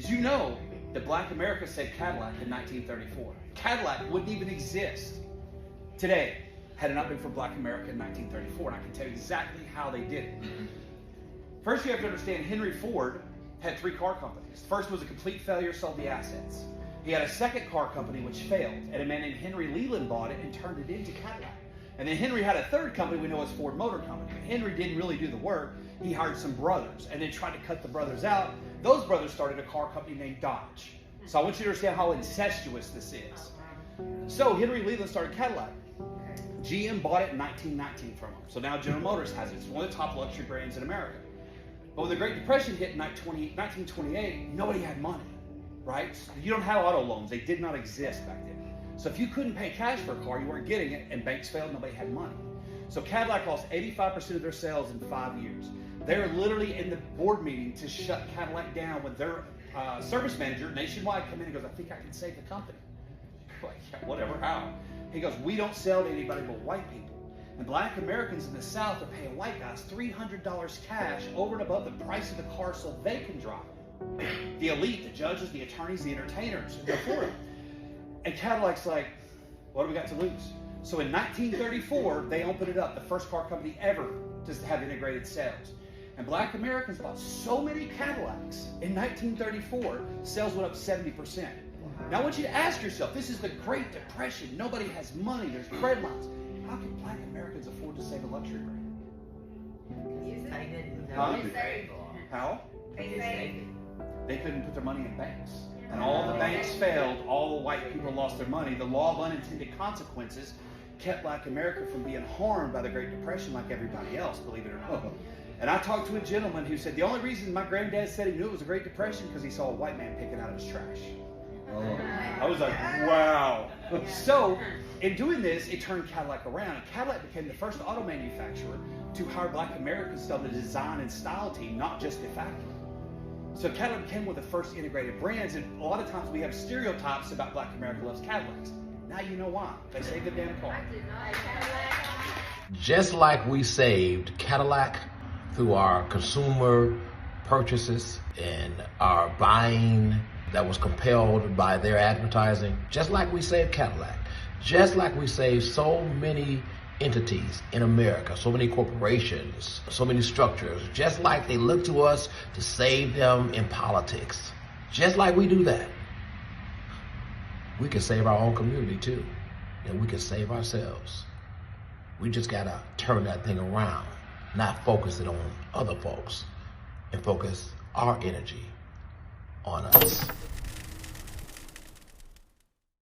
Did you know that Black America saved Cadillac in 1934? Cadillac wouldn't even exist today had it not been for Black America in 1934, and I can tell you exactly how they did it. First, you have to understand Henry Ford had 3 car companies. First was a complete failure, sold the assets. He had a second car company which failed, and a man named Henry Leland bought it and turned it into Cadillac. And then Henry had a third company we know as Ford Motor Company. But Henry didn't really do the work. He hired some brothers and then tried to cut the brothers out. Those brothers started a car company named Dodge. So I want you to understand how incestuous this is. So Henry Leland started Cadillac. GM bought it in 1919 from him. So now General Motors has it. It's one of the top luxury brands in America. But when the Great Depression hit in 1928, nobody had money, right? You don't have auto loans. They did not exist back then. So if you couldn't pay cash for a car, you weren't getting it, and banks failed, nobody had money. So Cadillac lost 85% of their sales in 5 years. They were literally in the board meeting to shut Cadillac down when their service manager nationwide came in and goes, I think I can save the company. Like, yeah, whatever, how? He goes, we don't sell to anybody but white people. And Black Americans in the South are paying white guys $300 cash over and above the price of the car so they can drive it. The elite, the judges, the attorneys, the entertainers, go for it. And Cadillac's like, what do we got to lose? So in 1934, they opened it up, the first car company ever to have integrated sales. And Black Americans bought so many Cadillacs in 1934, sales went up 70%. Now I want you to ask yourself, this is the Great Depression. Nobody has money, there's bread lines. How can Black Americans afford to save a luxury brand? Huh? How? They couldn't put their money in banks. And all the banks failed, all the white people lost their money. The law of unintended consequences kept Black America from being harmed by the Great Depression like everybody else, believe it or not. And I talked to a gentleman who said the only reason my granddad said he knew it was a Great Depression because he saw a white man picking out of his trash. I was like, wow. So, in doing this, it turned Cadillac around. And Cadillac became the first auto manufacturer to hire Black Americans on the design and style team, not just the factory. So Cadillac became one of the first integrated brands, and a lot of times we have stereotypes about Black America loves Cadillacs. Now you know why. They save the damn car. Just like we saved Cadillac through our consumer purchases and our buying that was compelled by their advertising, just like we saved Cadillac, just like we saved so many entities in America, so many corporations, so many structures, just like they look to us to save them in politics, just like we do that, we can save our own community too, and we can save ourselves. We just gotta turn that thing around, not focus it on other folks, and focus our energy on us.